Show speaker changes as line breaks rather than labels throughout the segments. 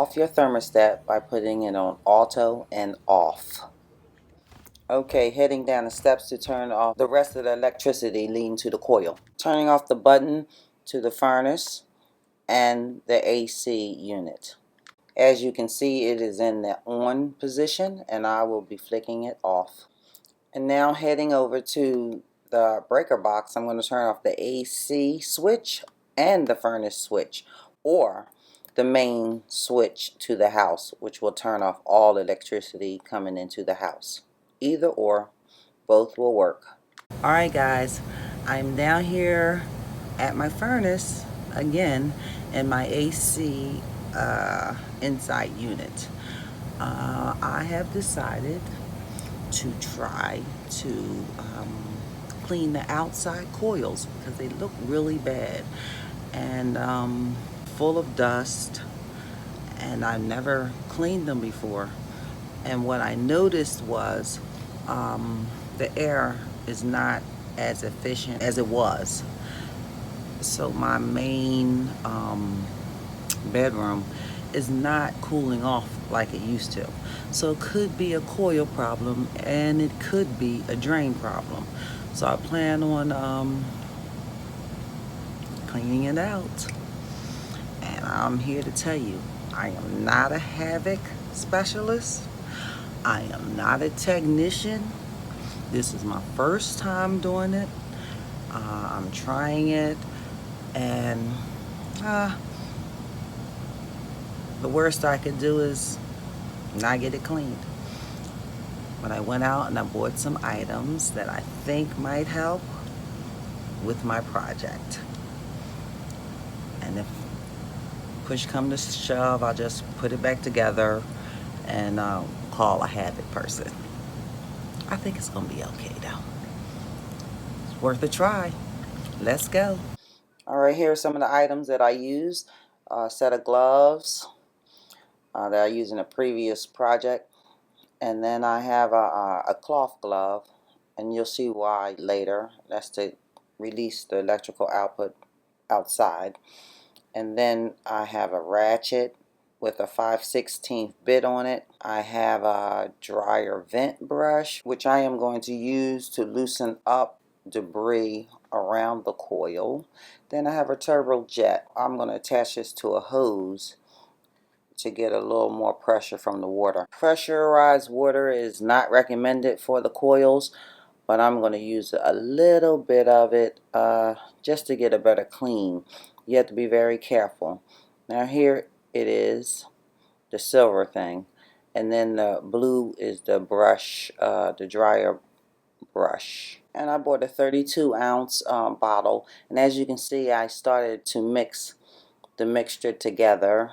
off your thermostat by putting it on auto and off. Okay, heading down the steps to turn off the rest of the electricity leading to the coil. Turning off the button to the furnace and the AC unit. As you can see, it is in the on position, and I will be flicking it off. And now heading over to the breaker box, I'm going to turn off the AC switch and the furnace switch, or the main switch to the house, which will turn off all electricity coming into the house. Either or, both will work. Alright guys, I'm down here at my furnace again in my AC inside unit. I have decided to try to clean the outside coils because they look really bad and full of dust, and I've never cleaned them before. And what I noticed was the air is not as efficient as it was. So my main bedroom is not cooling off like it used to. So it could be a coil problem, and it could be a drain problem. So I plan on cleaning it out. And I'm here to tell you, I am not a havoc specialist. I am not a technician. This is my first time doing it. I'm trying it, and the worst I could do is not get it cleaned. But I went out and I bought some items that I think might help with my project. And if push come to shove, I'll just put it back together and call a havoc person. I think it's gonna be okay though. It's worth a try. Let's go. Alright, here are some of the items that I used. A set of gloves that I used in a previous project. And then I have a cloth glove, and you'll see why later. That's to release the electrical output outside. And then I have a ratchet with a 5/16 bit on it. I have a dryer vent brush, which I am going to use to loosen up debris around the coil. Then I have a turbo jet. I'm going to attach this to a hose to get a little more pressure from the water. Pressurized water is not recommended for the coils, but I'm going to use a little bit of it just to get a better clean. You have to be very careful. Now here it is, the silver thing, and then the blue is the brush, the dryer brush. And I bought a 32-ounce bottle, and as you can see, I started to mix the mixture together,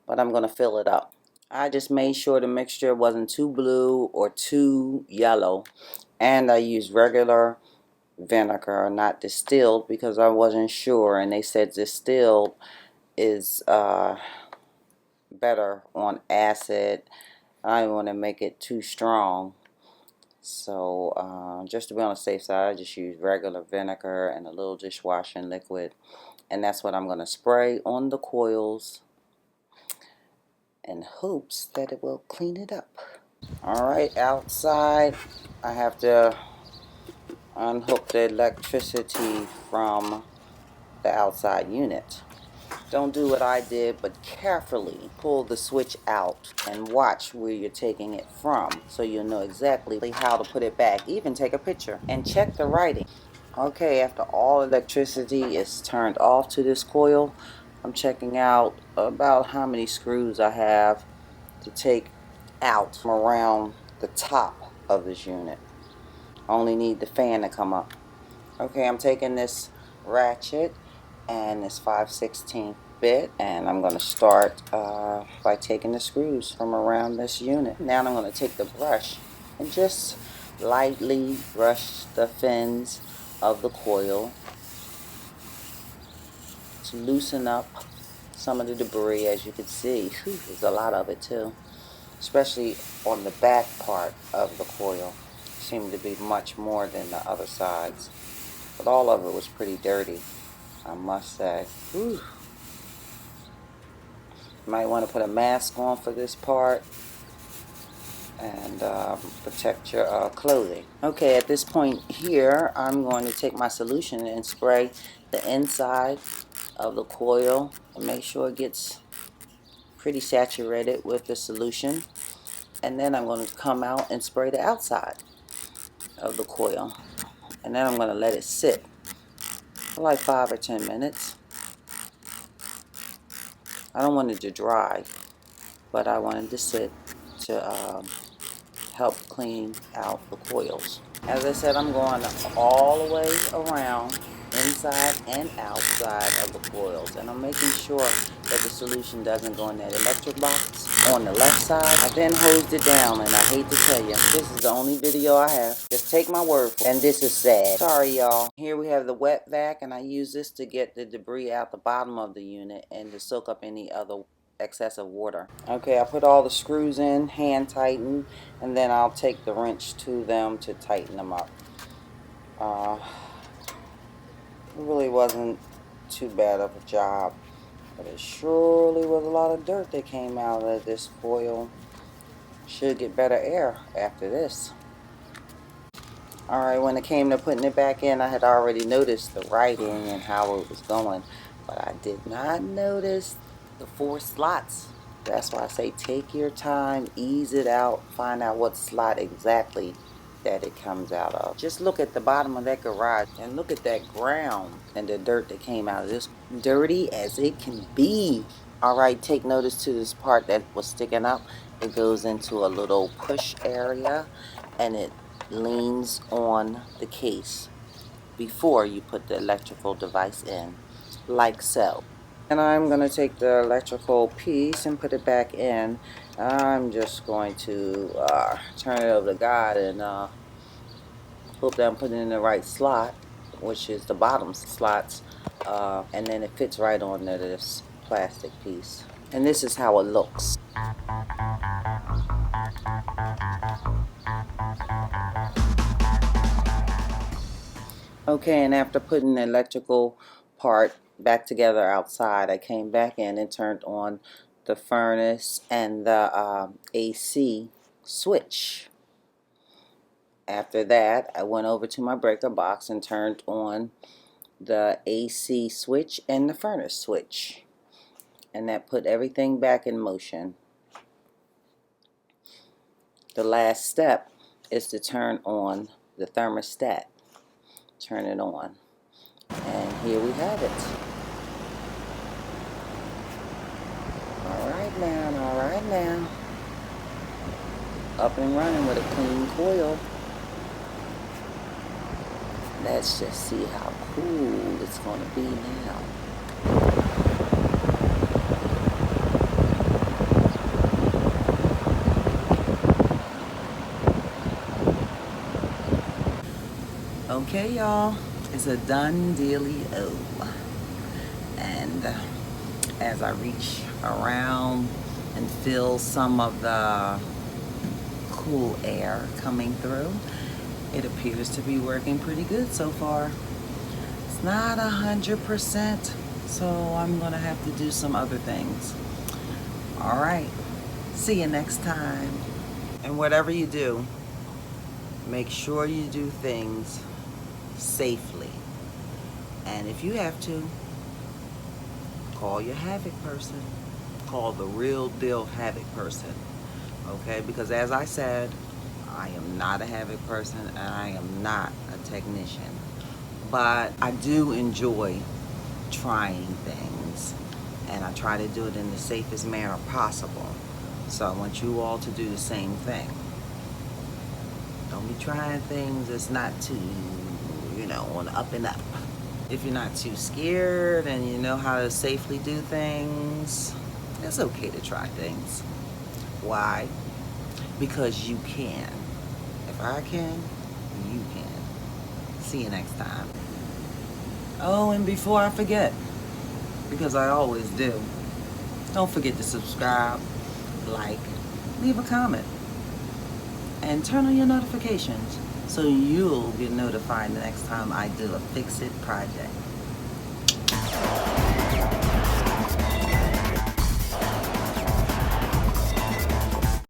but I'm going to fill it up. I just made sure the mixture wasn't too blue or too yellow, and I used regular vinegar, not distilled, because I wasn't sure, and they said distilled is better on acid. I didn't want to make it too strong, so just to be on the safe side, I just used regular vinegar and a little dishwashing liquid, and that's what I'm going to spray on the coils in hopes that it will clean it up. Alright, outside I have to unhook the electricity from the outside unit. Don't do what I did, but carefully pull the switch out and watch where you're taking it from so you'll know exactly how to put it back. Even take a picture and check the writing. Okay, after all electricity is turned off to this coil, I'm checking out about how many screws I have to take out from around the top of this unit. I only need the fan to come up. Okay, I'm taking this ratchet and this 5/16 bit, and I'm going to start by taking the screws from around this unit. Now I'm going to take the brush and just lightly brush the fins of the coil to loosen up some of the debris. As you can see, there's a lot of it too, especially on the back part of the coil. Seemed to be much more than the other sides, but all of it was pretty dirty, I must say. Whew. might want to put a mask on for this part and protect your clothing. Okay, at this point here, I'm going to take my solution and spray the inside of the coil and make sure it gets pretty saturated with the solution. And then I'm going to come out and spray the outside of the coil. And then I'm going to let it sit for like 5 or 10 minutes. I don't want it to dry, but I wanted to sit to help clean out the coils. As I said, I'm going all the way around, inside and outside of the coils, and I'm making sure that the solution doesn't go in that electric box on the left side. I then hosed it down, and I hate to tell you, this is the only video I have. Just take my word for it, and this is sad. Sorry, y'all. Here we have the wet vac, and I use this to get the debris out the bottom of the unit and to soak up any other excessive water. Okay, I put all the screws in, hand tighten, and then I'll take the wrench to them to tighten them up. It really wasn't too bad of a job, but it surely was a lot of dirt that came out of this coil. Should get better air after this. Alright, when it came to putting it back in, I had already noticed the writing and how it was going, but I did not notice the 4 slots. That's why I say take your time, ease it out, find out what slot exactly that it comes out of. Just look at the bottom of that garage and look at that ground and the dirt that came out of this. Dirty as it can be. Alright, take notice to this part that was sticking up. It goes into a little push area and it leans on the case before you put the electrical device in, like so. And I'm going to take the electrical piece and put it back in. I'm just going to turn it over to God and hope that I'm putting it in the right slot, which is the bottom slots, and then it fits right on this plastic piece. And this is how it looks. Okay, and after putting the electrical part back together outside, I came back in and turned on the furnace and the AC switch. After that, I went over to my breaker box and turned on the AC switch and the furnace switch. And that put everything back in motion. The last step is to turn on the thermostat. Turn it on. And here we have it. Alright now. Up and running with a clean coil. Let's just see how cool it's going to be now. Okay, y'all. It's a done dealio. And as I reach around and feel some of the cool air coming through, it appears to be working pretty good so far. It's not 100%, so I'm gonna have to do some other things. All right, see you next time. And whatever you do, make sure you do things safely. And if you have to, call your Havoc person. Call the real deal Havoc person. Okay, because as I said, I am not a Havoc person and I am not a technician. But I do enjoy trying things, and I try to do it in the safest manner possible. So I want you all to do the same thing. Don't be trying things that's not too, on the up and up. If you're not too scared and you know how to safely do things, it's okay to try things. Why? Because you can. If I can, you can. See you next time. Oh, and before I forget, because I always do, don't forget to subscribe, like, leave a comment, and turn on your notifications so you'll get notified the next time I do a Fix It project.